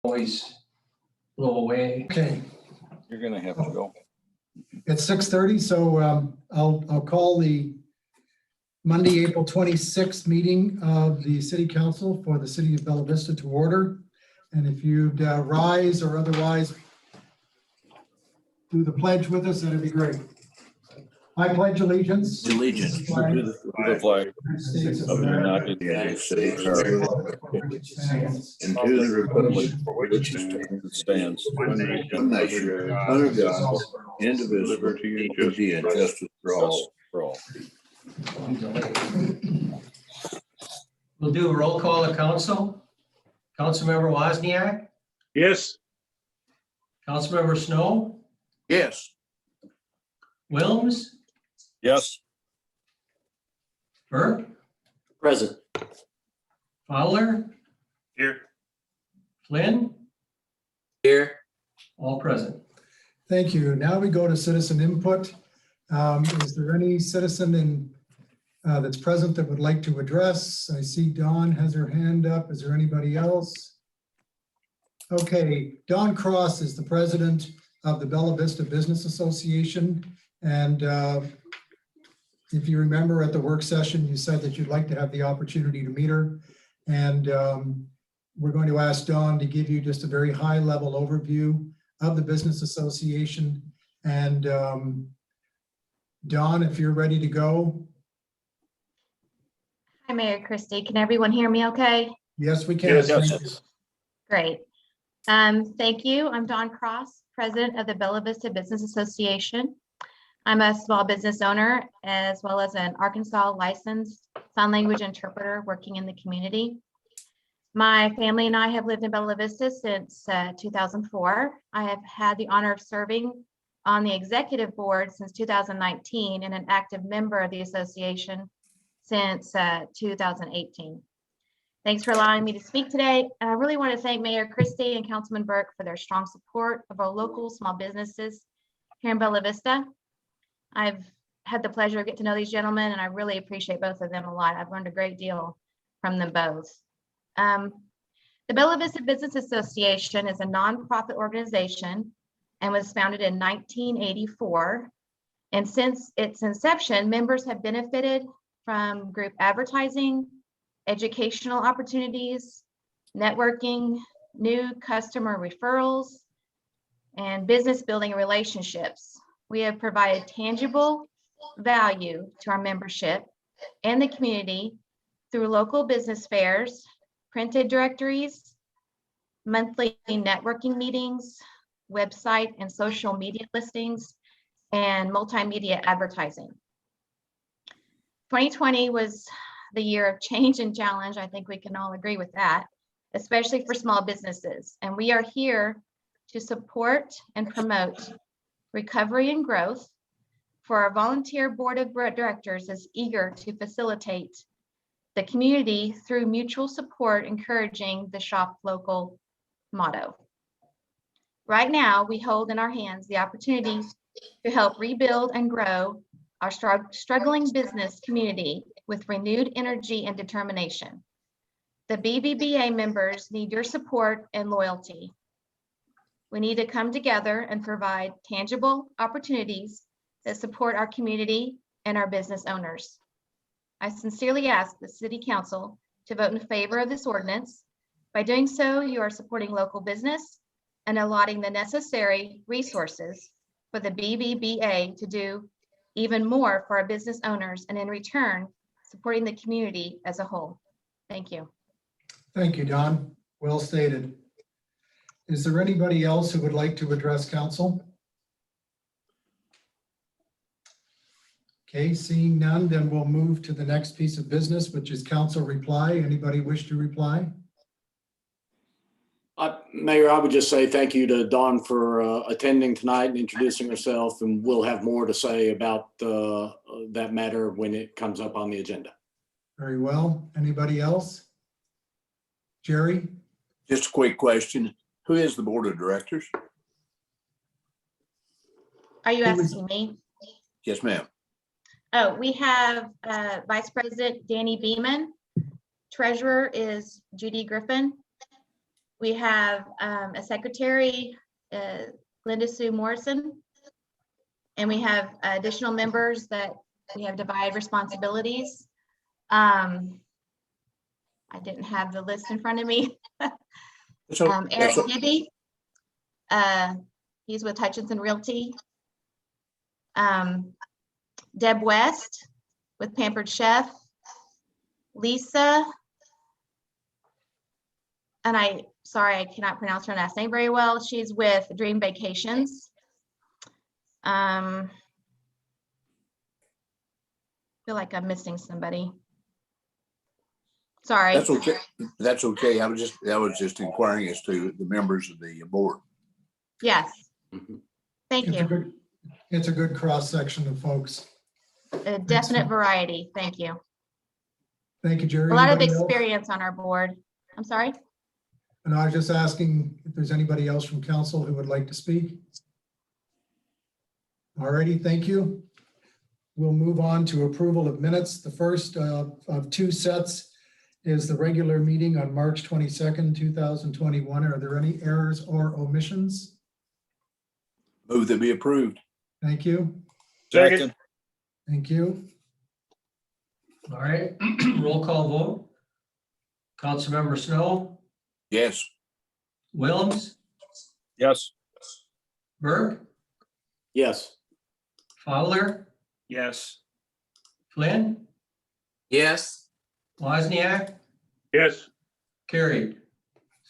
always go away. Okay, You're gonna have to go. it's 6:30, so I'll call the Monday, April 26th meeting of the City Council for the City of Bella Vista to order. And if you'd rise or otherwise do the pledge with us, that'd be great. I pledge allegiance. Allegiance to the flag To the flag United States of the United United States States of America, States. and to the republic for which it it stands, one nation, under God, indivisible, with liberty and justice for all. We'll do a roll call of council. Councilmember Wozniak, Yes. Councilmember Snow, Yes. Wilms, Yes, Burke, Present. Fowler, Here. Flynn, Here. all present. Thank you. Now we go to citizen input. Is there any citizen that's present that would like to address? I see Dawn has her hand up. Is there anybody else? Okay, Dawn Cross is the president of the Bella Vista Business Association. And if you remember at the work session, you said that you'd like to have the opportunity to meet her. And we're going to ask Dawn to give you just a very high level overview of the Business Association. And Dawn, if you're ready to go. Hi, Mayor Christie. Can everyone hear me okay? Yes, we can. Yes. Thank you. Great. Thank you. I'm Dawn Cross, president of the Bella Vista Business Association. I'm a small business owner as well as an Arkansas licensed sign language interpreter working in the community. My family and I have lived in Bella Vista since 2004. I have had the honor of serving on the executive board since 2019 and an active member of the association since 2018. Thanks for allowing me to speak today. I really want to thank Mayor Christie and Councilman Burke for their strong support of our local small businesses here in Bella Vista. I've had the pleasure of getting to know these gentlemen, and I really appreciate both of them a lot. I've learned a great deal from them both. The Bella Vista Business Association is a nonprofit organization and was founded in 1984. And since its inception, members have benefited from group advertising, educational opportunities, networking, new customer referrals, and business building relationships. We have provided tangible value to our membership and the community through local business fairs, printed directories, monthly networking meetings, website and social media listings, and multimedia advertising. 2020 was the year of change and challenge. I think we can all agree with that, especially for small businesses. And we are here to support and promote recovery and growth. For our volunteer board of directors is eager to facilitate the community through mutual support, encouraging the shop local motto. Right now, we hold in our hands the opportunity to help rebuild and grow our struggling business community with renewed energy and determination. The BBBA members need your support and loyalty. We need to come together and provide tangible opportunities that support our community and our business owners. I sincerely ask the City Council to vote in favor of this ordinance. By doing so, you are supporting local business and allotting the necessary resources for the BBBA to do even more for our business owners, and in return, supporting the community as a whole. Thank you. Thank you, Don. Well stated. Is there anybody else who would like to address council? Okay, seeing none, then we'll move to the next piece of business, which is council reply. Anybody wish to reply? Mayor, I would just say thank you to Dawn for attending tonight and introducing herself, and we'll have more to say about that matter when it comes up on the agenda. Very well. Anybody else? Jerry? Just a quick question. Who is the board of directors? Are you asking me? Yes, ma'am. Oh, we have Vice President Danny Beeman. Treasurer is Judy Griffin. We have a secretary, Linda Sue Morrison. And we have additional members that we have divided responsibilities. I didn't have the list in front of me. Eric Gibby, he's with Hutchinson Realty. Deb West with Pampered Chef. Lisa, and sorry, I cannot pronounce her last name very well. She's with Dream Vacations. Feel like I'm missing somebody. Sorry. That's okay. That's okay. I was just inquiring as to the members of the board. Yes. Thank you. It's a good cross-section of folks. A definite variety. Thank you. Thank you, Jerry. A lot of Anybody else? experience on our board. I'm sorry. And I was just asking if there's anybody else from council who would like to speak. All righty, thank you. We'll move on to approval of minutes. The first of two sets is the regular meeting on March 22nd, 2021. Are there any errors or omissions? Move that be approved. Thank you. Second. Thank you. All right, roll call vote. Councilmember Snow, Yes. Wilms, Yes. Burke, Yes. Fowler, Yes. Flynn, Yes. Wozniak, Yes. carried,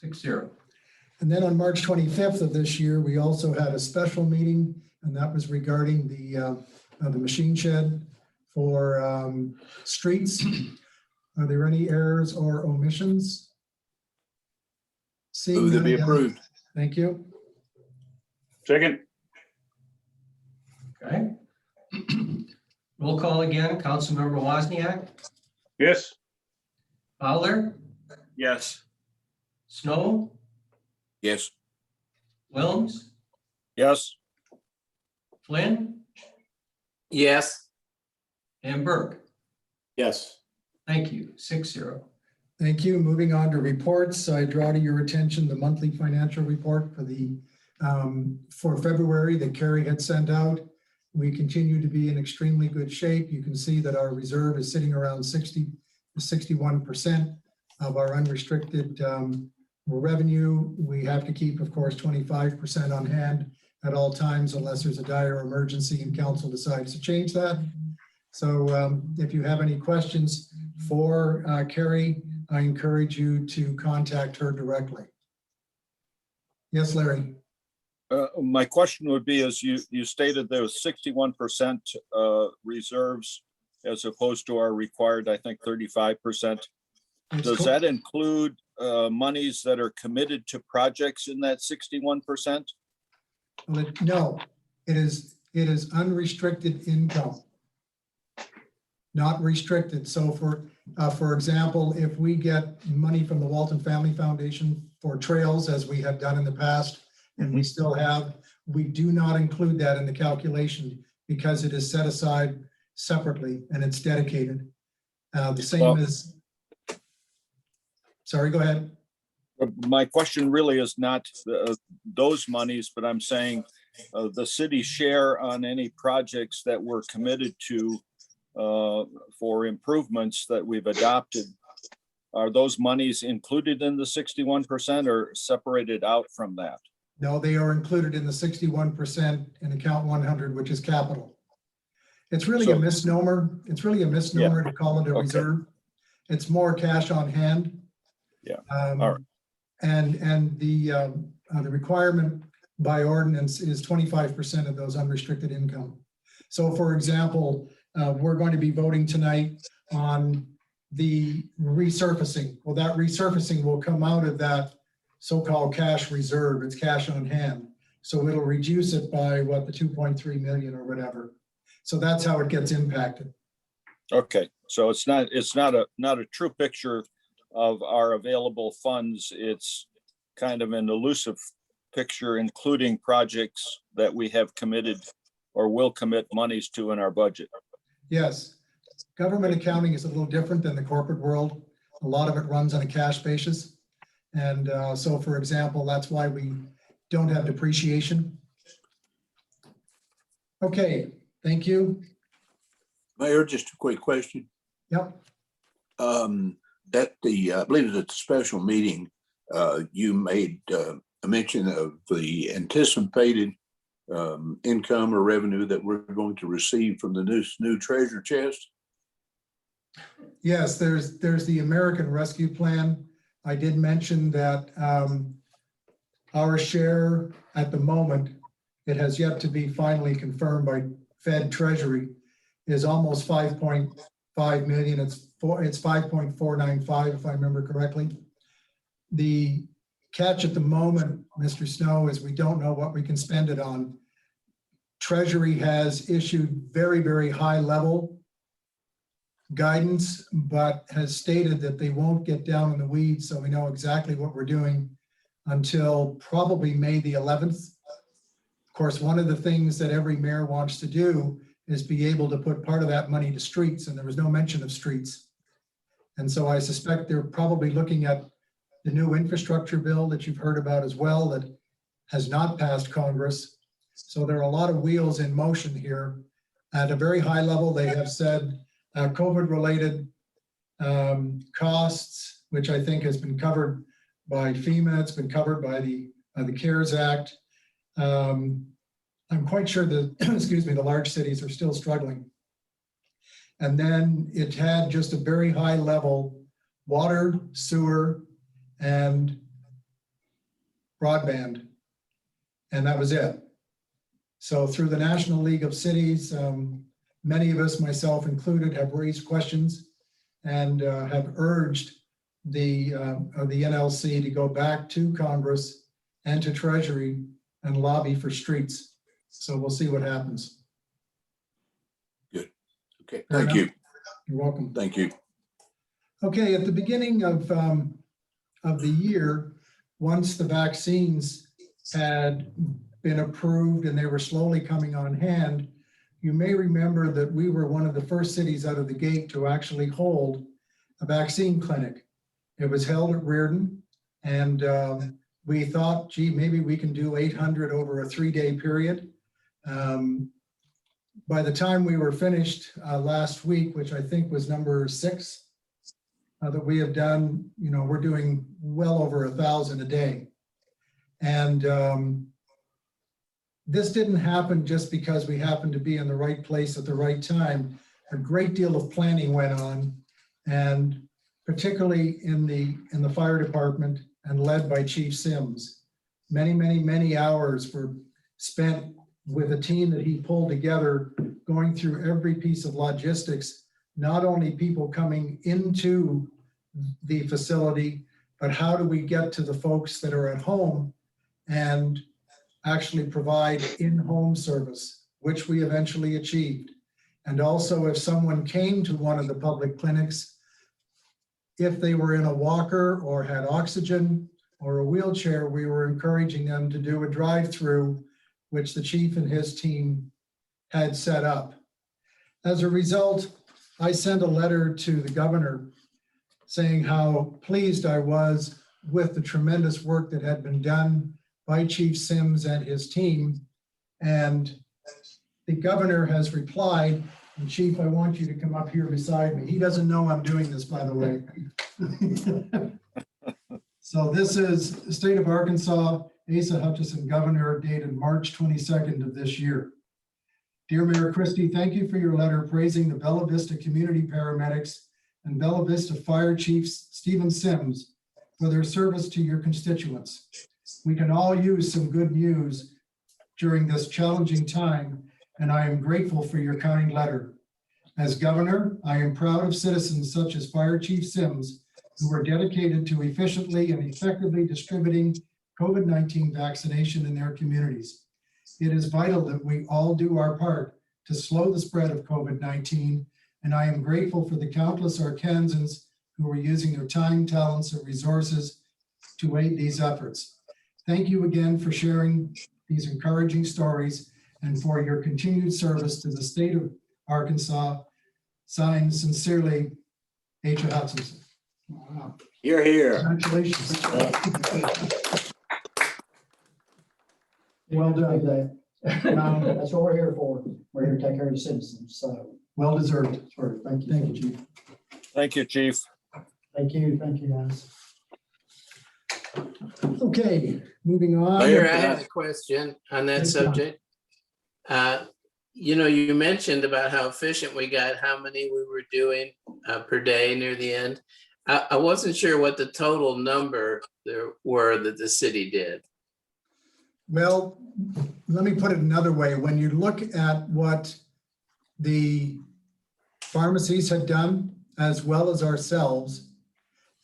6-0. And then on March 25th of this year, we also had a special meeting, and that was regarding the machine shed for streets. Are there any errors or omissions? Seeing Move that none be again. approved. Thank you. Second. Okay. Roll call again, Councilmember Wozniak, Yes. Fowler, Yes. Snow, Yes. Wilms, Yes. Flynn, Yes. and Burke. Yes. Thank you, 6-0. Thank you. Moving on to reports, I draw to your attention the monthly financial report for February that Carrie had sent out. We continue to be in extremely good shape. You can see that our reserve is sitting around 60 to 61% of our unrestricted revenue. We have to keep, of course, 25% on hand at all times unless there's a dire emergency and council decides to change that. So if you have any questions for Carrie, I encourage you to contact her directly. Yes, Larry. My question would be, as you stated there was 61% reserves as opposed to our required, I think, 35%. Does that include monies that are committed to projects in that 61%? No, it is unrestricted income, not restricted. So for example, if we get money from the Walton Family Foundation for trails, as we have done in the past, and we still have, we do not include that in the calculation because it is set aside separately and it's dedicated. The same as, sorry, go ahead. My question really is not those monies, but I'm saying the city share on any projects that we're committed to for improvements that we've adopted. Are those monies included in the 61% or separated out from that? No, they are included in the 61% in account 100, which is capital. It's really a misnomer. It's really a misnomer to call it a reserve. It's more cash on hand. Yeah. All right. And the requirement by ordinance is 25% of those unrestricted income. So for example, we're going to be voting tonight on the resurfacing. Well, that resurfacing will come out of that so-called cash reserve. It's cash on hand. So it'll reduce it by what, the 2.3 million or whatever. So that's how it gets impacted. Okay, so it's not a true picture of our available funds. It's kind of an elusive picture, including projects that we have committed or will commit monies to in our budget. Yes, government accounting is a little different than the corporate world. A lot of it runs on a cash basis. And so, for example, that's why we don't have depreciation. Okay, thank you. Mayor, just a quick question. Yep. At the, I believe it was at the special meeting, you made a mention of the anticipated income or revenue that we're going to receive from the new treasure chest. Yes, there's the American Rescue Plan. I did mention that our share at the moment, it has yet to be finally confirmed by Fed Treasury, is almost 5.5 million. It's 5.495 if I remember correctly. The catch at the moment, Mr. Snow, is we don't know what we can spend it on. Treasury has issued very, very high level guidance, but has stated that they won't get down in the weeds, so we know exactly what we're doing until probably May the 11th. Of course, one of the things that every mayor wants to do is be able to put part of that money to streets, and there was no mention of streets. And so I suspect they're probably looking at the new infrastructure bill that you've heard about as well that has not passed Congress. So there are a lot of wheels in motion here. At a very high level, they have said COVID-related costs, which I think has been covered by FEMA, it's been covered by the CARES Act. I'm quite sure that, excuse me, the large cities are still struggling. And then it had just a very high level water, sewer, and broadband. And that was it. So through the National League of Cities, many of us, myself included, have raised questions and have urged the NLC to go back to Congress and to Treasury and lobby for streets. So we'll see what happens. Good. Okay. Thank you. You're welcome. Thank you. Okay. At the beginning of the year, once the vaccines had been approved and they were slowly coming on hand, you may remember that we were one of the first cities out of the gate to actually hold a vaccine clinic. It was held at Reardon, and we thought, gee, maybe we can do 800 over a 3-day period. By the time we were finished last week, which I think was number 6 that we have done, you know, we're doing well over 1,000 a day. And this didn't happen just because we happened to be in the right place at the right time. A great deal of planning went on, and particularly in the fire department and led by Chief Sims. Many hours were spent with a team that he pulled together, going through every piece of logistics, not only people coming into the facility, but how do we get to the folks that are at home and actually provide in-home service, which we eventually achieved. And also, if someone came to one of the public clinics, if they were in a walker or had oxygen or a wheelchair, we were encouraging them to do a drive-through, which the chief and his team had set up. As a result, I sent a letter to the governor saying how pleased I was with the tremendous work that had been done by Chief Sims and his team. And the governor has replied, and Chief, I want you to come up here beside me. He doesn't know I'm doing this, by the way. So this is the State of Arkansas, Asa Hutchison, Governor, dated March 22nd of this year. Dear Mayor Christie, thank you for your letter praising the Bella Vista community paramedics and Bella Vista Fire Chief Stephen Sims for their service to your constituents. We can all use some good news during this challenging time, and I am grateful for your kind letter. As governor, I am proud of citizens such as Fire Chief Sims, who are dedicated to efficiently and effectively distributing COVID-19 vaccination in their communities. It is vital that we all do our part to slow the spread of COVID-19, and I am grateful for the countless Arkansans who are using their time, talents, and resources to aid these efforts. Thank you again for sharing these encouraging stories and for your continued service to the state of Arkansas. Signed, sincerely, H. Hutchinson. Wow. You're here. Congratulations. Well done. That's what we're here for. We're here to take care of the citizens. So, Well deserved. sure, thank you. Thank you, Chief. Thank you, Chief. Thank you, guys. Okay, moving on. Mayor, Mayor, I have a question on that Yes, John. subject. You mentioned about how efficient we got, how many we were doing per day near the end. I wasn't sure what the total number there were that the city did. Well, let me put it another way. When you look at what the pharmacies had done, as well as ourselves,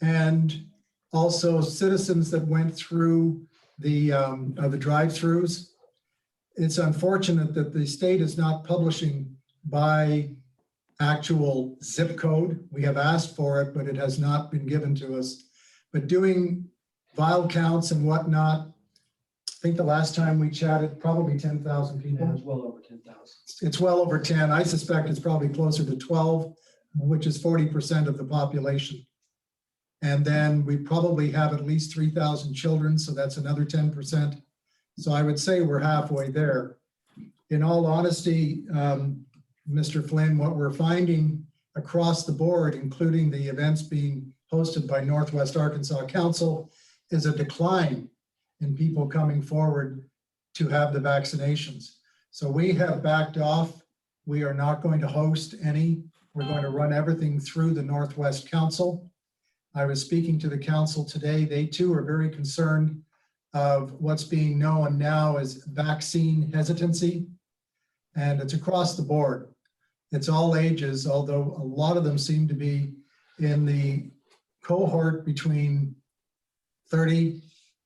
and also citizens that went through the drive-throughs, it's unfortunate that the state is not publishing by actual zip code. We have asked for it, but it has not been given to us. But doing vial counts and whatnot, I think the last time we chatted, probably 10,000 people. Yeah, it's well over 10,000. It's well over 10. I suspect it's probably closer to 12, which is 40% of the population. And then we probably have at least 3,000 children, so that's another 10%. So I would say we're halfway there. In all honesty, Mr. Flynn, what we're finding across the board, including the events being hosted by Northwest Arkansas Council, is a decline in people coming forward to have the vaccinations. So we have backed off. We are not going to host any. We're going to run everything through the Northwest Council. I was speaking to the council today. They too are very concerned of what's being known now as vaccine hesitancy. And it's across the board. It's all ages, although a lot of them seem to be in the cohort between 30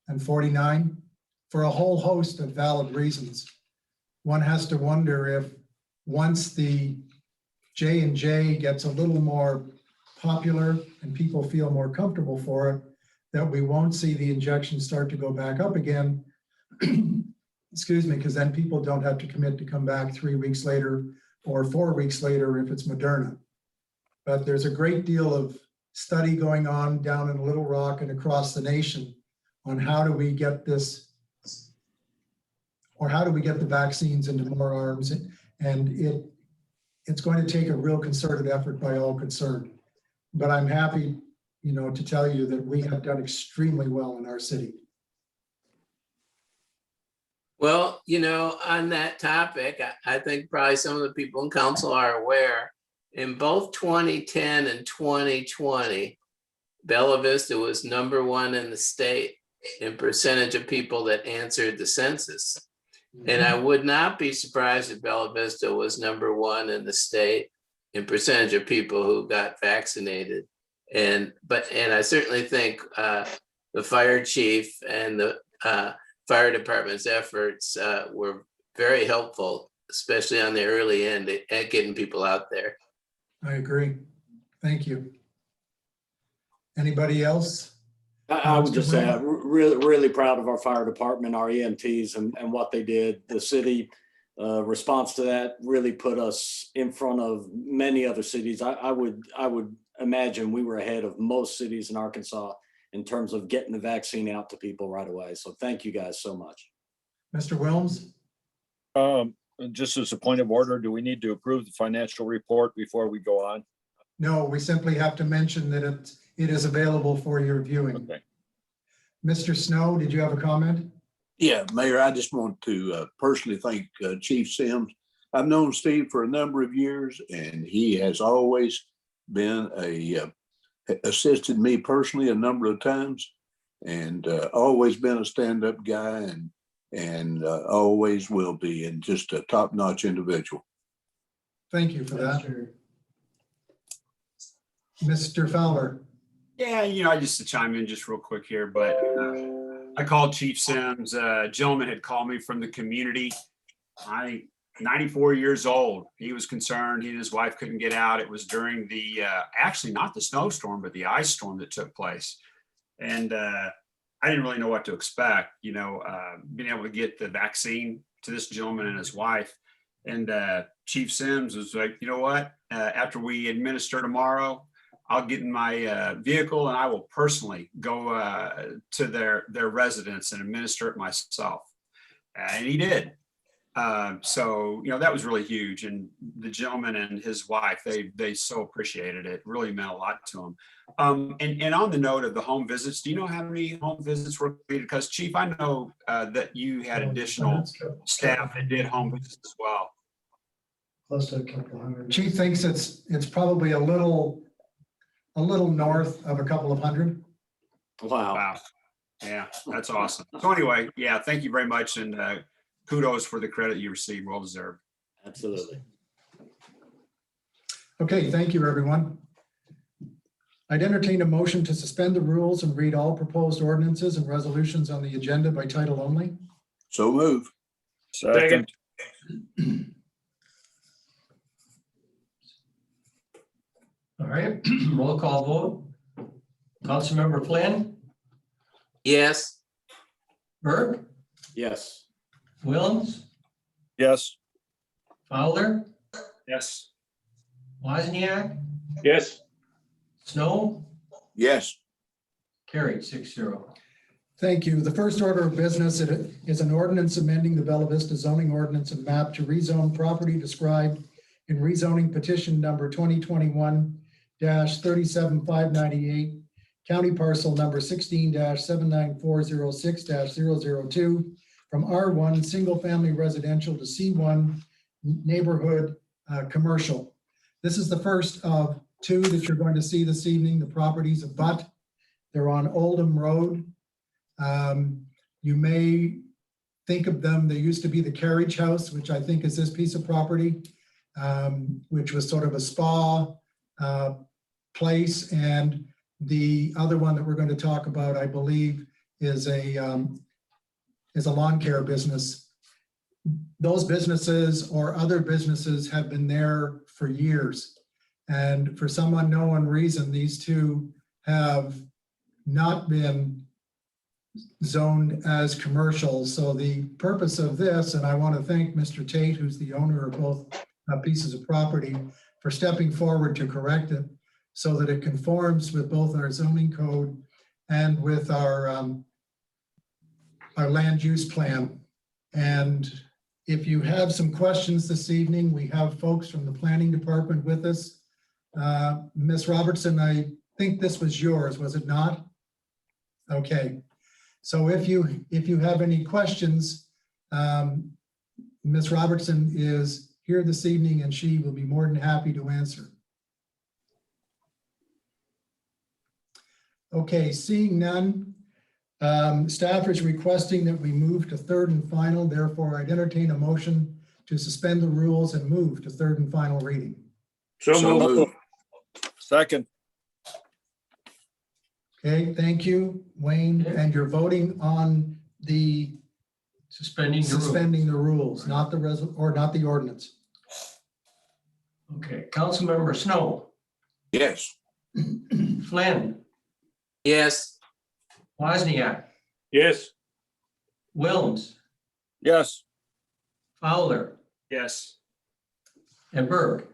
and 49 for a whole host of valid reasons. One has to wonder if once the J&J gets a little more popular and people feel more comfortable for it, that we won't see the injections start to go back up again. Excuse me, because then people don't have to commit to come back 3 weeks later or 4 weeks later if it's Moderna. But there's a great deal of study going on down in Little Rock and across the nation on how do we get this, or how do we get the vaccines into more arms? And it's going to take a real concerted effort by all concerned. But I'm happy, to tell you that we have done extremely well in our city. Well, on that topic, I think probably some of the people in council are aware, in both 2010 and 2020, Bella Vista was #1 in the state in percentage of people that answered the census. And I would not be surprised if Bella Vista was #1 in the state in percentage of people who got vaccinated. And I certainly think the fire chief and the fire department's efforts were very helpful, especially on the early end at getting people out there. I agree. Thank you. Anybody else? I would just say I'm really proud of our fire department, our EMTs, and what they did. The city response to that really put us in front of many other cities. I would imagine we were ahead of most cities in Arkansas in terms of getting the vaccine out to people right away. So thank you guys so much. Mr. Wilms? Just as a point of order, do we need to approve the financial report before we go on? No, we simply have to mention that it is available for your viewing. Okay. Mr. Snow, did you have a comment? Yeah, Mayor, I just want to personally thank Chief Sims. I've known Steve for a number of years, and he has always been assisted me personally a number of times, and always been a stand-up guy, and always will be, and just a top-notch individual. Thank you for that. Mr. Fowler? Yeah, just to chime in just real quick here, but I called Chief Sims. A gentleman had called me from the community. 94 years old. He was concerned. He and his wife couldn't get out. It was during the, actually not the snowstorm, but the ice storm that took place. And I didn't really know what to expect, being able to get the vaccine to this gentleman and his wife. And Chief Sims was like, you know what, after we administer tomorrow, I'll get in my vehicle and I will personally go to their residence and administer it myself. And he did. So, that was really huge. And the gentleman and his wife, they so appreciated it. It really meant a lot to them. And on the note of the home visits, do you know how many home visits were completed? Because Chief, I know that you had additional staff that did home visits as well. Close to a couple hundred. Chief thinks it's probably a little north of a couple of hundred. Wow. Wow. Yeah, that's awesome. So anyway, yeah, thank you very much. And kudos for the credit you received. Well deserved. Absolutely. Okay, thank you, everyone. I'd entertain a motion to suspend the rules and read all proposed ordinances and resolutions on the agenda by title only. So move. Second. All right, roll call vote. Councilmember Flynn, Yes. Burke, Yes. Wilms, Yes. Fowler, Yes. Wozniak, Yes. Snow, Yes. carried 6-0. Thank you. The first order of business is an ordinance amending the Bella Vista zoning ordinance and map to rezone property described in rezoning petition number 2021-37598, county parcel number 16-79406-002 from R1 single family residential to C1 neighborhood commercial. This is the first of two that you're going to see this evening. The properties abut. They're on Oldham Road. You may think of them, there used to be the Carriage House, which I think is this piece of property, which was sort of a spa place. And the other one that we're going to talk about, I believe, is a lawn care business. Those businesses or other businesses have been there for years. And for some unknown reason, these two have not been zoned as commercial. So the purpose of this, and I want to thank Mr. Tate, who's the owner of both pieces of property, for stepping forward to correct it so that it conforms with both our zoning code and with our land use plan. And if you have some questions this evening, we have folks from the planning department with us. Ms. Robertson, I think this was yours, was it not? Okay. So if you have any questions, Ms. Robertson is here this evening and she will be more than happy to answer. Okay, seeing none, staff is requesting that we move to third and final. Therefore, I'd entertain a motion to suspend the rules and move to third and final reading. So move. Second. Okay, thank you, Wayne. And you're voting on the Suspending the rules. suspending the rules, not the not the ordinance. Okay, Councilmember Snow, Yes. Flynn, Yes. Wozniak, Yes. Wilms, Yes. Fowler, Yes. and Burke,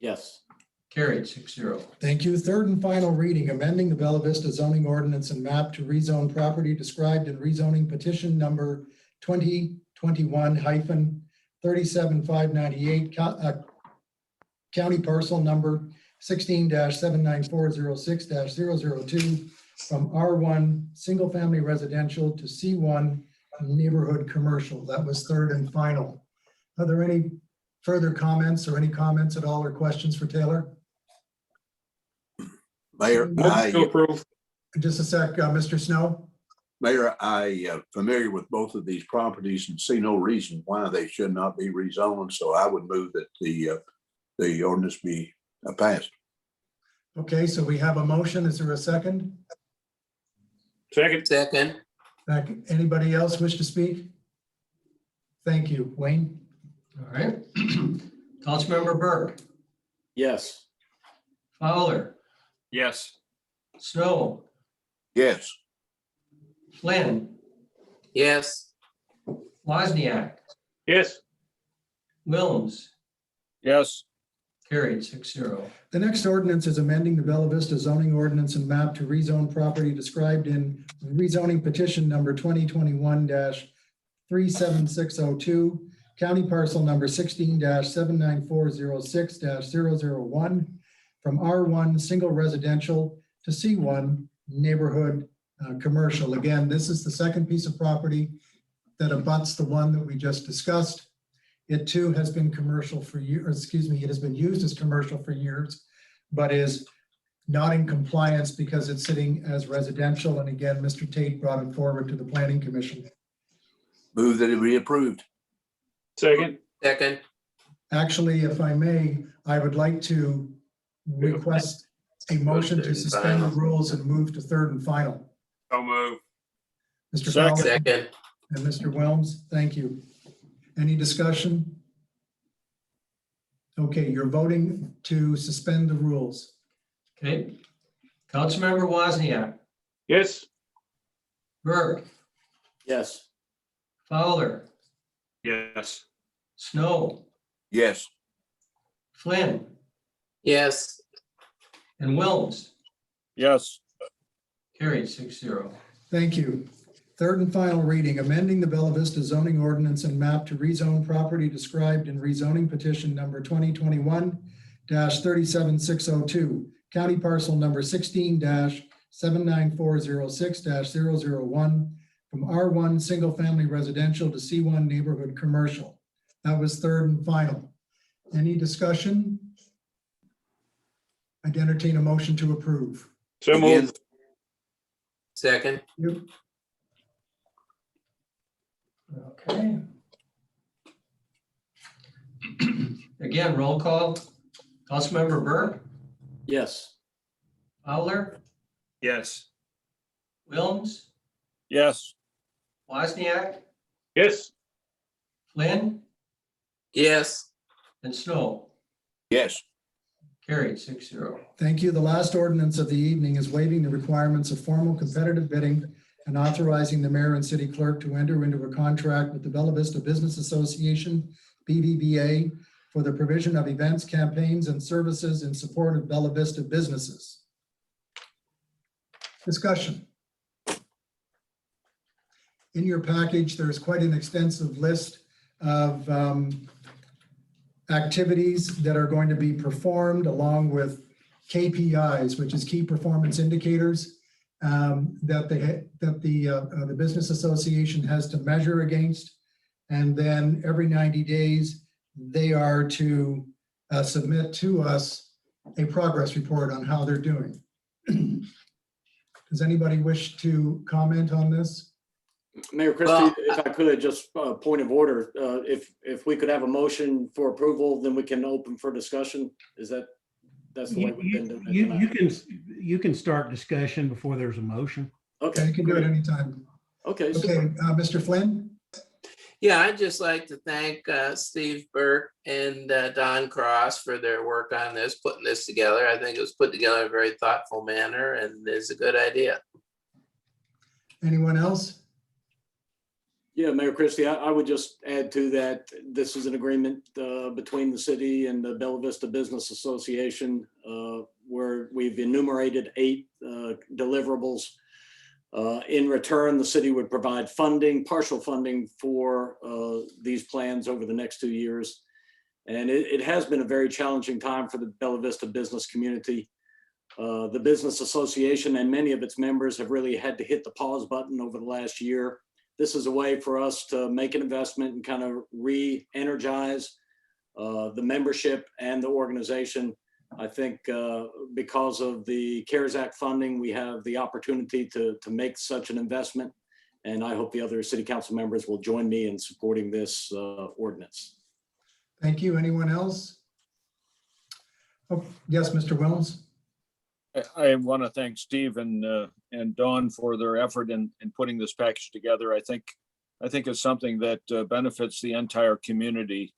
Yes. carried 6-0. Thank you. Third and final reading, amending the Bella Vista zoning ordinance and map to rezone property described in rezoning petition number 2021-37598, county parcel number 16-79406-002 from R1 single family residential to C1 neighborhood commercial. That was third and final. Are there any further comments or any comments at all or questions for Taylor? Mayor, Just a sec, Mr. Snow. Mayor, I familiar with both of these properties and see no reason why they should not be rezoned. So I would move that the ordinance be passed. Okay, so we have a motion. Is there a second? Second. Anybody else wish to speak? Thank you. Wayne? All right. Councilmember Burke, Yes. Fowler, Yes. Snow, Yes. Flynn, Yes. Wozniak, Yes. Wilms, Yes. Carried 6-0. The next ordinance is amending the Bella Vista zoning ordinance and map to rezone property described in rezoning petition number 2021-37602, county parcel number 16-79406-001 from R1 single residential to C1 neighborhood commercial. Again, this is the second piece of property that abuts the one that we just discussed. It too has been commercial for years, it has been used as commercial for years, but is not in compliance because it's sitting as residential. And again, Mr. Tate brought it forward to the Planning Commission. Move that it be approved. Second. Second, Actually, if I may, I would like to request a motion to suspend the rules and move to third and final. So move. Mr. Second. Fowler second, and Mr. Wilms, thank you. Any discussion? Okay, you're voting to suspend the rules. Okay. Councilmember Wozniak, Yes. Burke, Yes. Fowler, Yes. Snow, Yes. Flynn, yes, and Wilms. Yes. Carried 6-0. Thank you. Third and final reading, amending the Bella Vista zoning ordinance and map to rezone property described in rezoning petition number 2021-37602, county parcel number 16-79406-001 from R1 single family residential to C1 neighborhood commercial. That was third and final. Any discussion? I'd entertain a motion to approve. So Again, move. second, You, Okay. Again, roll call. Councilmember Burke, Yes. Fowler, Yes. Wilms, Yes. Wozniak, Yes. Flynn, yes, and Snow. yes. Carried 6-0. thank you. The last ordinance of the evening is waiving the requirements of formal competitive bidding and authorizing the mayor and city clerk to enter into a contract with the Bella Vista Business Association, BVBA, for the provision of events, campaigns, and services in support of Bella Vista businesses. Discussion. In your package, there's quite an extensive list of activities that are going to be performed along with KPIs, which is key performance indicators, that the business association has to measure against. And then every 90 days, they are to submit to us a progress report on how they're doing. Does anybody wish to comment on this? Mayor Christie, Well, if I could, just a point of order, if we could have a motion for approval, then we can open for discussion. That's the way we've been doing it tonight? You can start discussion before there's a motion. Okay, Okay, you can do it anytime. okay, Okay, super. Mr. Flynn? yeah, I'd just like to thank Steve Burke and Don Cross for their work on this, putting this together. I think it was put together in a very thoughtful manner and is a good idea. Anyone else? Yeah, Mayor Christie, I would just add to that, this is an agreement between the city and the Bella Vista Business Association, where we've enumerated 8 deliverables. In return, the city would provide funding, partial funding for these plans over the next 2 years. And it has been a very challenging time for the Bella Vista business community. The Business Association and many of its members have really had to hit the pause button over the last year. This is a way for us to make an investment and kind of re-energize the membership and the organization. I think because of the CARES Act funding, we have the opportunity to make such an investment. And I hope the other city council members will join me in supporting this ordinance. Thank you. Anyone else? Oh, yes, Mr. Wilms? I want to thank Steve and Dawn for their effort in putting this package together. I think it's something that benefits the entire community.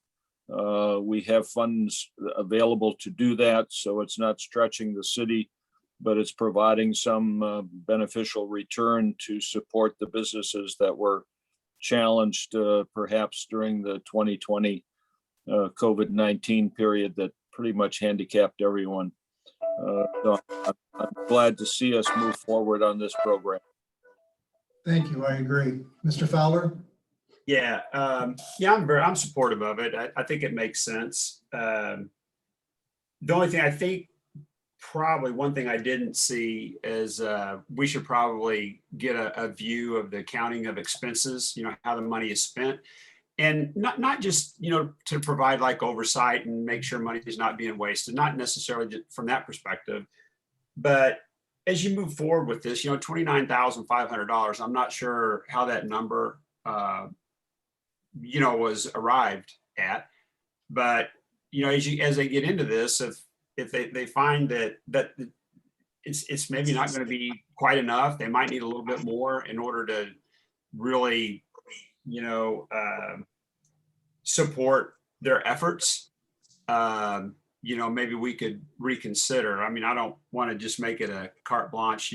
We have funds available to do that, so it's not stretching the city, but it's providing some beneficial return to support the businesses that were challenged perhaps during the 2020 COVID-19 period that pretty much handicapped everyone. So I'm glad to see us move forward on this program. Thank you. I agree. Mr. Fowler? Yeah, I'm supportive of it. I think it makes sense. The only thing I think, probably one thing I didn't see is we should probably get a view of the accounting of expenses, how the money is spent. And not just, to provide like oversight and make sure money is not being wasted, not necessarily just from that perspective, but as you move forward with this, $29,500, I'm not sure how that number, was arrived at, but, as they get into this, if they find that it's maybe not going to be quite enough, they might need a little bit more in order to really, support their efforts. Maybe we could reconsider. I mean, I don't want to just make it a carte blanche,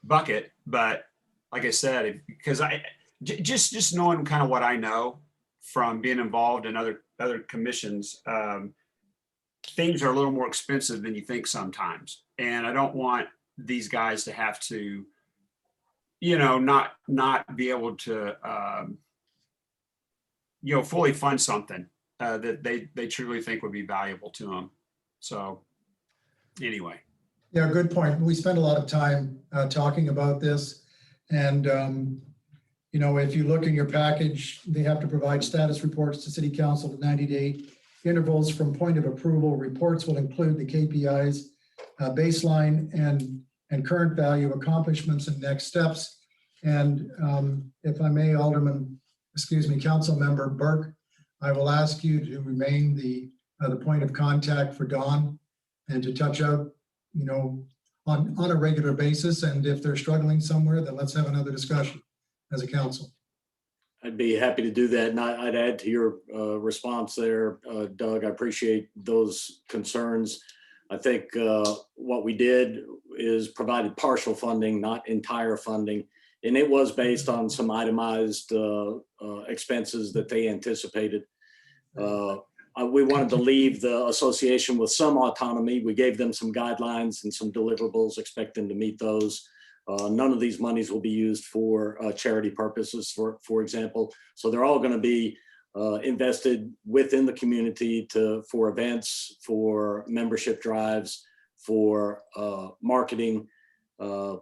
bucket, but like I said, because just knowing kind of what I know from being involved in other commissions, things are a little more expensive than you think sometimes. And I don't want these guys to have to, not be able to, fully fund something that they truly think would be valuable to them. So anyway. Yeah, good point. We spend a lot of time talking about this. And, if you look in your package, they have to provide status reports to City Council at 90-day intervals from point of approval. Reports will include the KPIs, baseline and current value, accomplishments and next steps. And if I may, Council Member Burke, I will ask you to remain the point of contact for Dawn and to touch out, on a regular basis. And if they're struggling somewhere, then let's have another discussion as a council. I'd be happy to do that. And I'd add to your response there, Doug. I appreciate those concerns. I think what we did is provided partial funding, not entire funding. And it was based on some itemized expenses that they anticipated. We wanted to leave the association with some autonomy. We gave them some guidelines and some deliverables, expect them to meet those. None of these monies will be used for charity purposes, for example. So they're all going to be invested within the community for events, for membership drives, for marketing, and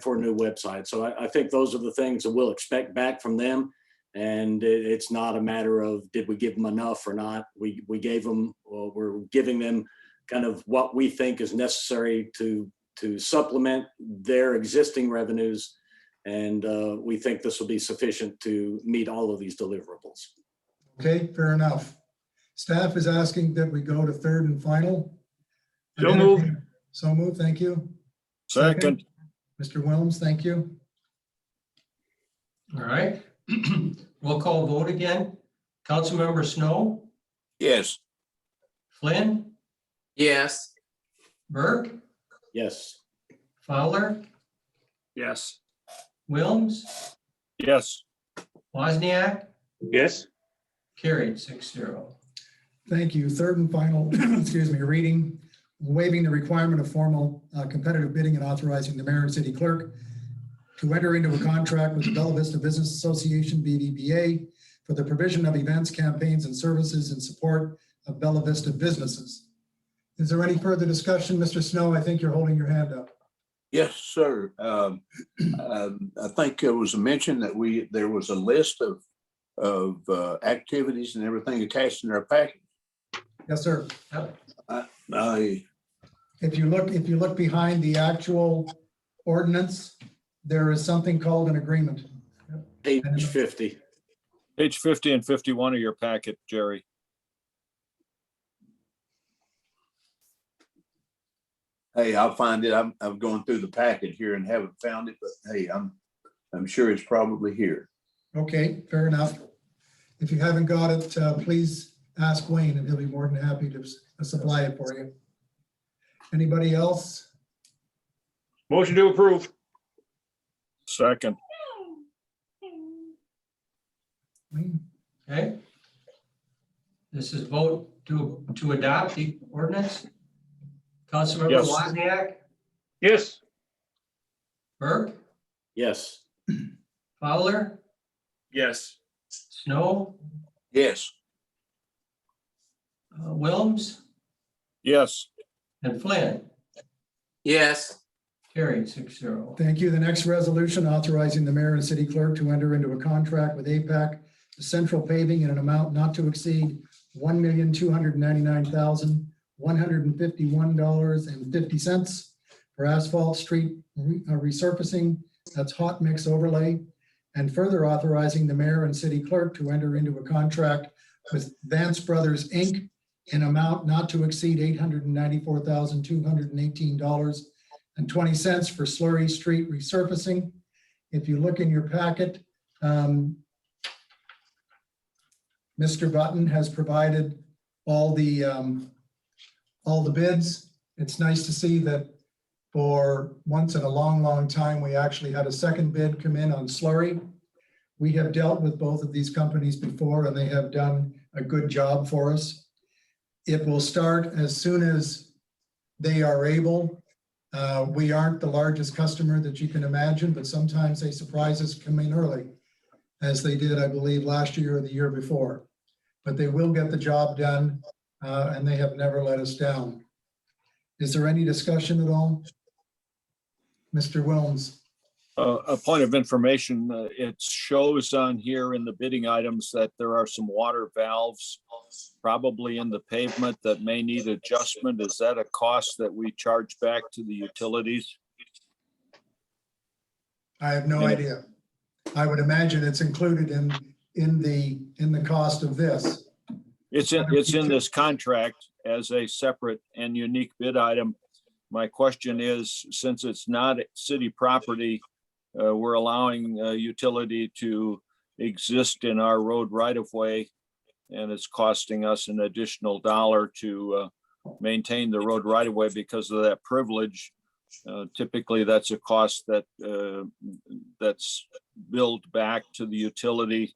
for a new website. So I think those are the things that we'll expect back from them. And it's not a matter of did we give them enough or not. We gave them, we're giving them kind of what we think is necessary to supplement their existing revenues. And we think this will be sufficient to meet all of these deliverables. Okay, fair enough. Staff is asking that we go to third and final. So moved. So moved, thank you. Second. Mr. Wilms, thank you. All right. Roll call vote again. Councilmember Snow, Yes. Flynn, Yes. Burke, Yes. Fowler, Yes. Wilms, Yes. Wozniak, Yes. carried 6-0. Thank you. Third and final, reading, waiving the requirement of formal competitive bidding and authorizing the mayor and city clerk to enter into a contract with the Bella Vista Business Association, BVBA, for the provision of events, campaigns, and services in support of Bella Vista businesses. Is there any further discussion? Mr. Snow, I think you're holding your hand up. Yes, sir. I think there was a mention that there was a list of activities and everything attached in our package. Yes, sir. If you look behind the actual ordinance, there is something called an agreement. Page 50. Page 50 and 51 of your packet, Jerry. Hey, I'll find it. I'm going through the packet here and haven't found it, but hey, I'm sure it's probably here. Okay, fair enough. If you haven't got it, please ask Wayne and he'll be more than happy to supply it for you. Anybody else? Motion to approve. Second. Wayne? Okay. This is vote to adopt the ordinance. Councilmember Yes. Wozniak, Yes. Burke, Yes. Fowler, Yes. Snow, Yes. Wilms, Yes. and Flynn. yes, Carried 6-0. Thank you. The next resolution authorizing the mayor and city clerk to enter into a contract with APAC Central Paving in an amount not to exceed $1,299,151.50 for asphalt street resurfacing. That's hot mix overlay. And further authorizing the mayor and city clerk to enter into a contract with Vance Brothers, Inc. in amount not to exceed $894,218.20 for Slurry Street resurfacing. If you look in your packet, Mr. Button has provided all the bids. It's nice to see that for once in a long, long time, we actually had a second bid come in on slurry. We have dealt with both of these companies before, and they have done a good job for us. It will start as soon as they are able. We aren't the largest customer that you can imagine, but sometimes they surprise us, come in early, as they did, I believe, last year or the year before. But they will get the job done, and they have never let us down. Is there any discussion at all? Mr. Wilms? A point of information, it shows on here in the bidding items that there are some water valves probably in the pavement that may need adjustment. Is that a cost that we charge back to the utilities? I have no Yeah. idea. I would imagine it's included in the cost of this. It's in this contract as a separate and unique bid item. My question is, since it's not city property, we're allowing utility to exist in our road right of way, and it's costing us an additional $1 to maintain the road right of way because of that privilege. Typically, that's a cost that's billed back to the utility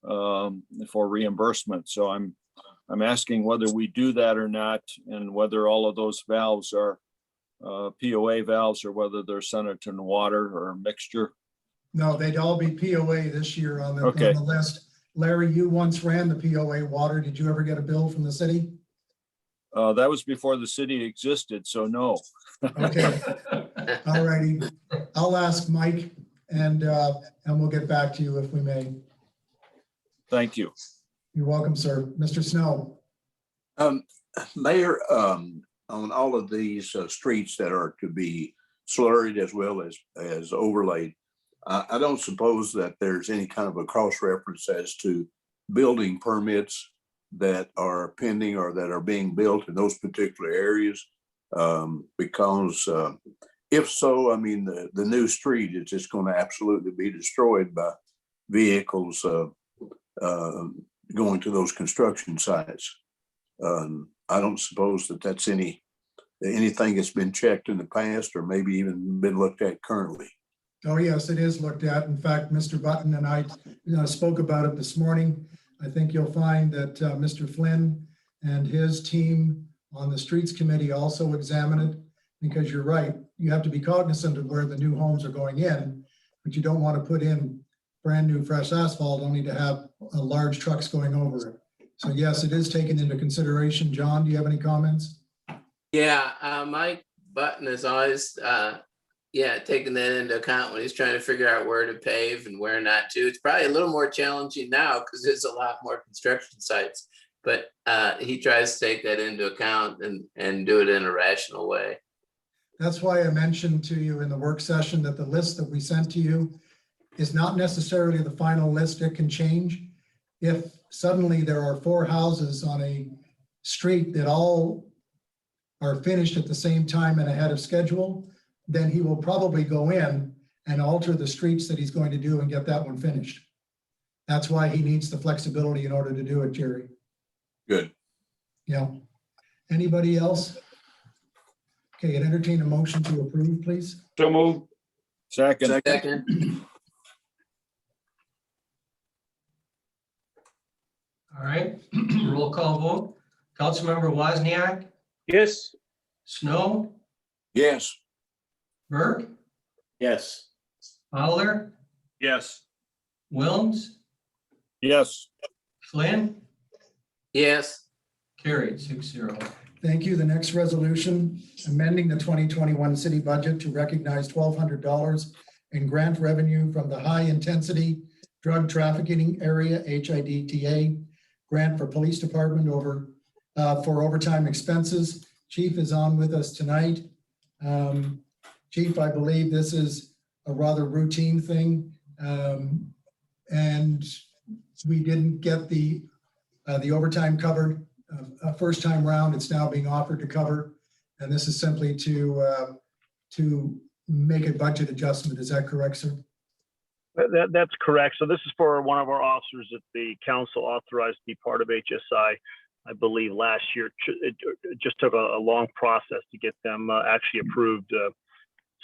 for reimbursement. So I'm asking whether we do that or not, and whether all of those valves are POA valves or whether they're Centerton water or a mixture. No, they'd all be POA this year on the Okay. list. Larry, you once ran the POA water. Did you ever get a bill from the city? That was before the city existed, so no. Okay, all righty. I'll ask Mike and we'll get back to you if we may. Thank you. You're welcome, sir. Mr. Snow? Mayor, on all of these streets that are to be slurried as well as overlaid, I don't suppose that there's any kind of a cross-reference as to building permits that are pending or that are being built in those particular areas. Because if so, I mean, the new street is just going to absolutely be destroyed by vehicles going to those construction sites. I don't suppose that that's anything that's been checked in the past or maybe even been looked at currently. Oh, yes, it is looked at. In fact, Mr. Button and I spoke about it this morning. I think you'll find that Mr. Flynn and his team on the Streets Committee also examine it, because you're right. You have to be cognizant of where the new homes are going in, but you don't want to put in brand new fresh asphalt only to have large trucks going over it. So yes, it is taken into consideration. John, do you have any comments? yeah. Mike Button is always, taking that into account when he's trying to figure out where to pave and where not to. It's probably a little more challenging now because there's a lot more construction sites, but he tries to take that into account and do it in a rational way. That's why I mentioned to you in the work session that the list that we sent to you is not necessarily the final list. It can change. If suddenly there are 4 houses on a street that all are finished at the same time and ahead of schedule, then he will probably go in and alter the streets that he's going to do and get that one finished. That's why he needs the flexibility in order to do it, Jerry. Good. Yeah. Anybody else? Okay, I'd entertain a motion to approve, please. So moved. Second. Second, All right, roll call vote. Councilmember Wozniak, Yes. Snow, Yes. Burke, Yes. Fowler, Yes. Wilms, Yes. Flynn, yes, carried 6-0. Thank you. The next resolution, amending the 2021 city budget to recognize $1,200 in grant revenue from the High Intensity Drug Trafficking Area, HIDTA, grant for police department for overtime expenses. Chief is on with us tonight. Chief, I believe this is a rather routine thing. And we didn't get the overtime covered first time round. It's now being offered to cover. And this is simply to make a budget adjustment. Is that correct, sir? That's correct. So this is for one of our officers that the council authorized to be part of HSI, I believe last year. It just took a long process to get them actually approved.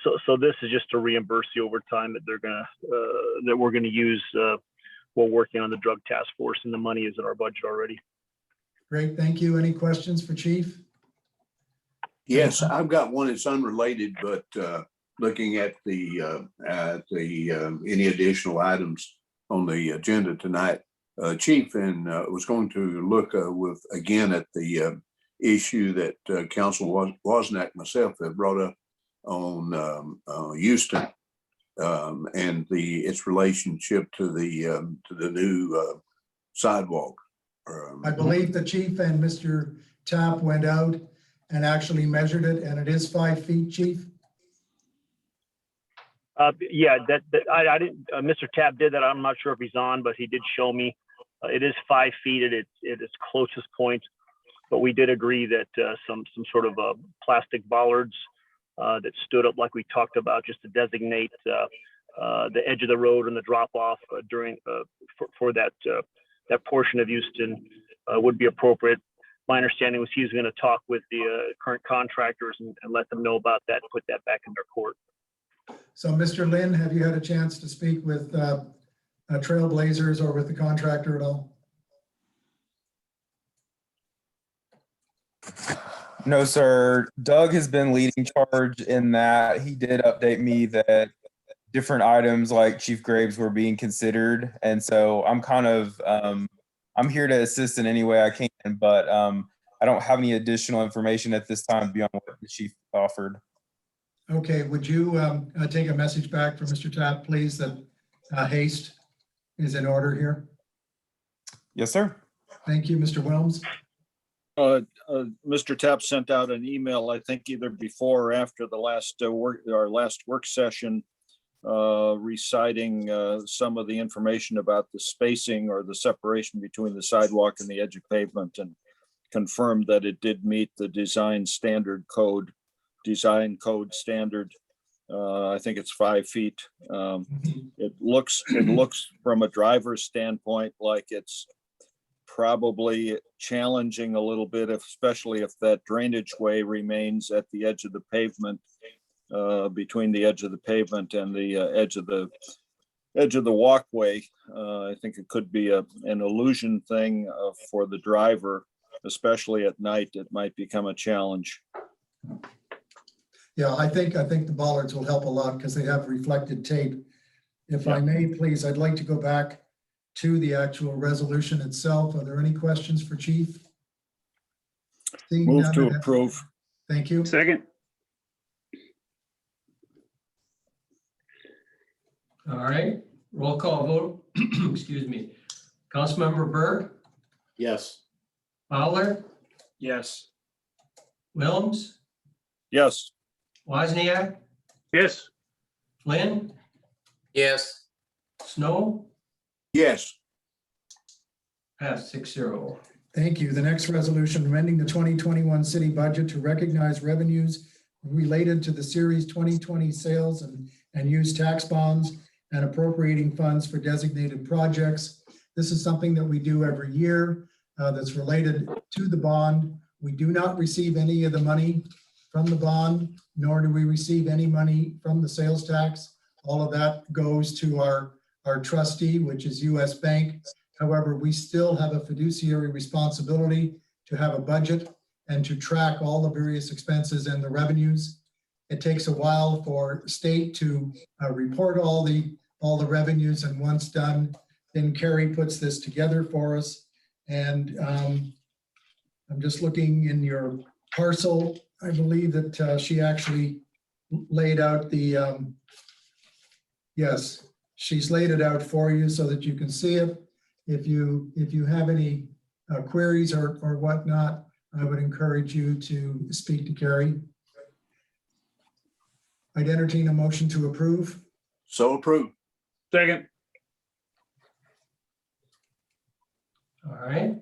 So this is just to reimburse the overtime that we're gonna use while working on the drug task force, and the money is in our budget already. Great, thank you. Any questions for Chief? Yes, I've got one that's unrelated, but looking at the any additional items on the agenda tonight, Chief, and was going to look again at the issue that Council Wozniak myself have brought up on Houston and its relationship to the new sidewalk. I believe the chief and Mr. Tapp went out and actually measured it, and it is 5 feet, Chief. Yeah, I didn't. Mr. Tapp did that. I'm not sure if he's on, but he did show me. It is 5 feet at its closest point, but we did agree that some sort of plastic bollards that stood up, like we talked about, just to designate the edge of the road and the drop off for that portion of Houston would be appropriate. My understanding was he was going to talk with the current contractors and let them know about that and put that back in their court. So, Mr. Lynn, have you had a chance to speak with Trailblazers or with the contractor at all? No, sir. Doug has been leading charge in that. He did update me that different items like Chief Graves were being considered. And so I'm kind of, I'm here to assist in any way I can, but I don't have any additional information at this time beyond what the chief offered. Okay, would you take a message back from Mr. Tapp, please, that haste is in order here? Yes, sir. Thank you, Mr. Wilms. Mr. Tapp sent out an email, I think either before or after the last work session, reciting some of the information about the spacing or the separation between the sidewalk and the edge of pavement, and confirmed that it did meet the design code standard. I think it's 5 feet. It looks from a driver's standpoint like it's probably challenging a little bit, especially if that drainage way remains at the edge of the pavement, between the edge of the pavement and the edge of the walkway. I think it could be an illusion thing for the driver, especially at night. It might become a challenge. Yeah, I think the bollards will help a lot because they have reflected tape. If I may, please, I'd like to go back to the actual resolution itself. Are there any questions for Chief? Move to approve. Thank you. Second. All right, roll call vote. Excuse me. Councilmember Burke, Yes. Fowler, Yes. Wilms, Yes. Wozniak, Yes. Flynn, yes, Snow, Yes. passed 6-0. Thank you. The next resolution, amending the 2021 city budget to recognize revenues related to the Series 2020 sales and use tax bonds and appropriating funds for designated projects. This is something that we do every year that's related to the bond. We do not receive any of the money from the bond, nor do we receive any money from the sales tax. All of that goes to our trustee, which is US Bank, However, we still have a fiduciary responsibility to have a budget and to track all the various expenses and the revenues. It takes a while for state to report all the revenues, and once done, then Carrie puts this together for us. And I'm just looking in your parcel. I believe that she actually laid out the, yes, she's laid it out for you so that you can see it. If you have any queries or whatnot, I would encourage you to speak to Carrie. I'd entertain a motion to approve. So approved. Second. All right.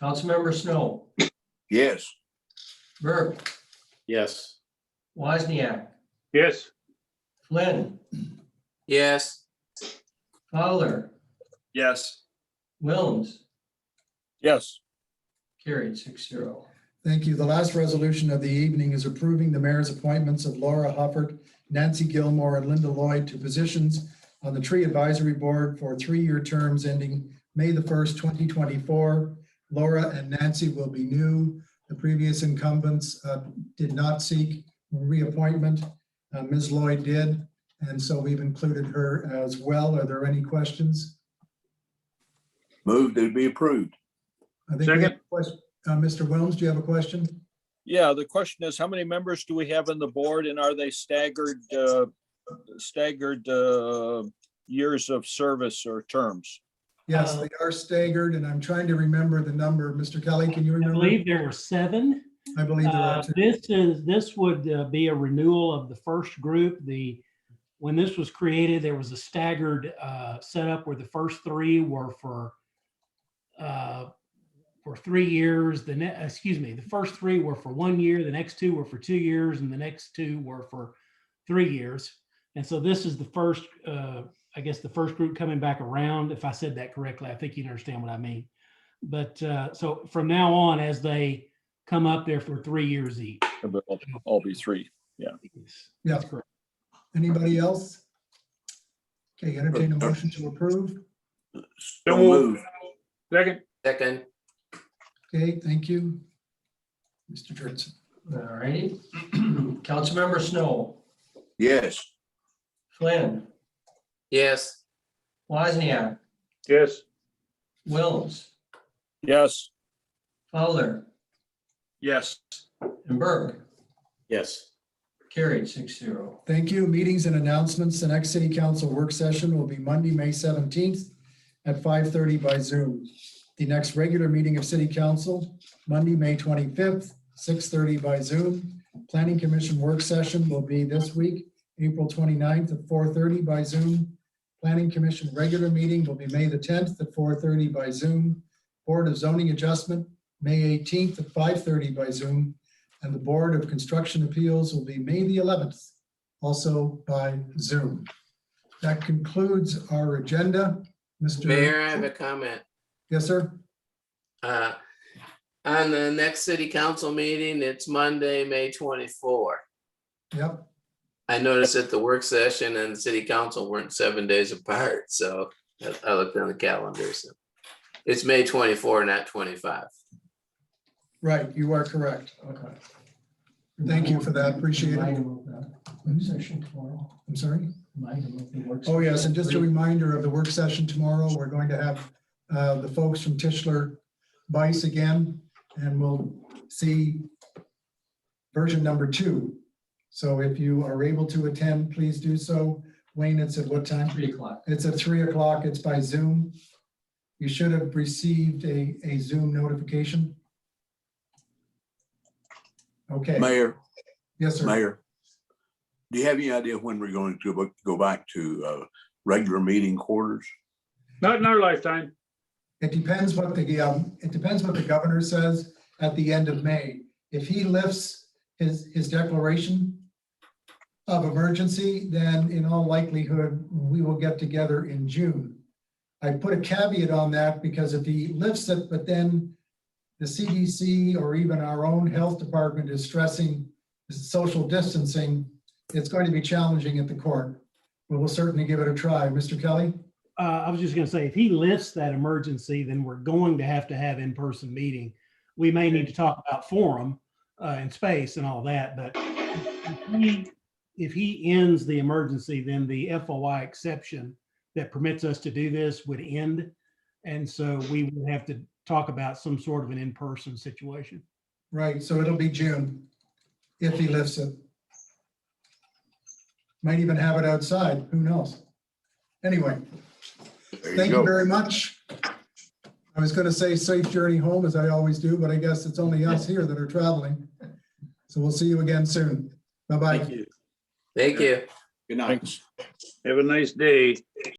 Councilmember Snow, Yes. Burke, Yes. Wozniak, Yes. Flynn, Yes. Fowler, Yes. Wilms, Yes. carried 6-0. Thank you. The last resolution of the evening is approving the mayor's appointments of Laura Hufford, Nancy Gilmore, and Linda Lloyd to positions on the Tree Advisory Board for 3-year terms ending May the 1st, 2024. Laura and Nancy will be new. The previous incumbents did not seek reappointment. Ms. Lloyd did, and so we've included her as well. Are there any questions? Move to be approved. I think we have a question. Mr. Wilms, do you have a question? Yeah, the question is, how many members do we have on the board, and are they staggered years of service or terms? Yes, they are staggered, and I'm trying to remember the number. Mr. Kelly, can you I remember? believe there were 7. I believe there are two. This would be a renewal of the first group. When this was created, there was a staggered setup where the first 3 were for 3 years. The first 3 were for 1 year, the next 2 were for 2 years, and the next 2 were for 3 years. And so this is the first, I guess, the first group coming back around. If I said that correctly, I think you understand what I mean. But so from now on, as they come up there for 3 years each. All be 3. Yeah. Yeah. That's correct. Anybody else? Okay, entertain a motion to approve. So moved. Second. Second. Okay, thank you. Mr. Dritson. All righty. Councilmember Snow, Yes. Flynn, Yes. Wozniak, Yes. Wilms, Yes. Fowler, Yes. and Burke, Yes. carried 6-0. Thank you. Meetings and announcements. The next city council work session will be Monday, May 17th at 5:30 by Zoom. The next regular meeting of city council, Monday, May 25th, 6:30 by Zoom. Planning Commission work session will be this week, April 29th at 4:30 by Zoom. Planning Commission regular meeting will be May the 10th at 4:30 by Zoom. Board of Zoning Adjustment, May 18th at 5:30 by Zoom. And the Board of Construction Appeals will be May the 11th, also by Zoom. That concludes our agenda. Mr. Mayor, I have a comment. Yes, sir. On the next city council meeting, it's Monday, May 24. Yep. I noticed that the work session and the city council weren't 7 days apart, so I looked on the calendar. So it's May 24, not 25. Right, you are correct. Okay. Thank you for that. Appreciate it. Work session tomorrow. I'm sorry. Remind them of the work Oh, yes, session. and just a reminder of the work session tomorrow, we're going to have the folks from Tischler Bice again, and we'll see version number 2. So if you are able to attend, please do so. Wayne, it's at what time? 3 o'clock. It's at 3 o'clock. It's by Zoom. You should have received a Zoom notification. Okay. Mayor, Yes, sir. Mayor, do you have any idea when we're going to go back to regular meeting quarters? Not in our lifetime. It depends what the governor says at the end of May. If he lifts his declaration of emergency, then in all likelihood, we will get together in June. I put a caveat on that because if he lifts it, but then the CDC or even our own health department is stressing social distancing, it's going to be challenging at the court. Well, we'll certainly give it a try. Mr. Kelly? I was just gonna say, if he lifts that emergency, then we're going to have in-person meeting. We may need to talk about forum and space and all that, but if he ends the emergency, then the FOI exception that permits us to do this would end. And so we would have to talk about some sort of an in-person situation. Right, so it'll be June if he lifts it. Might even have it outside, who knows? Anyway, There thank you you go. very much. I was gonna say safe journey home, as I always do, but I guess it's only us here that are traveling. So we'll see you again soon. Bye-bye. Thank you. Thank you. Good night. Thanks. Have a nice day.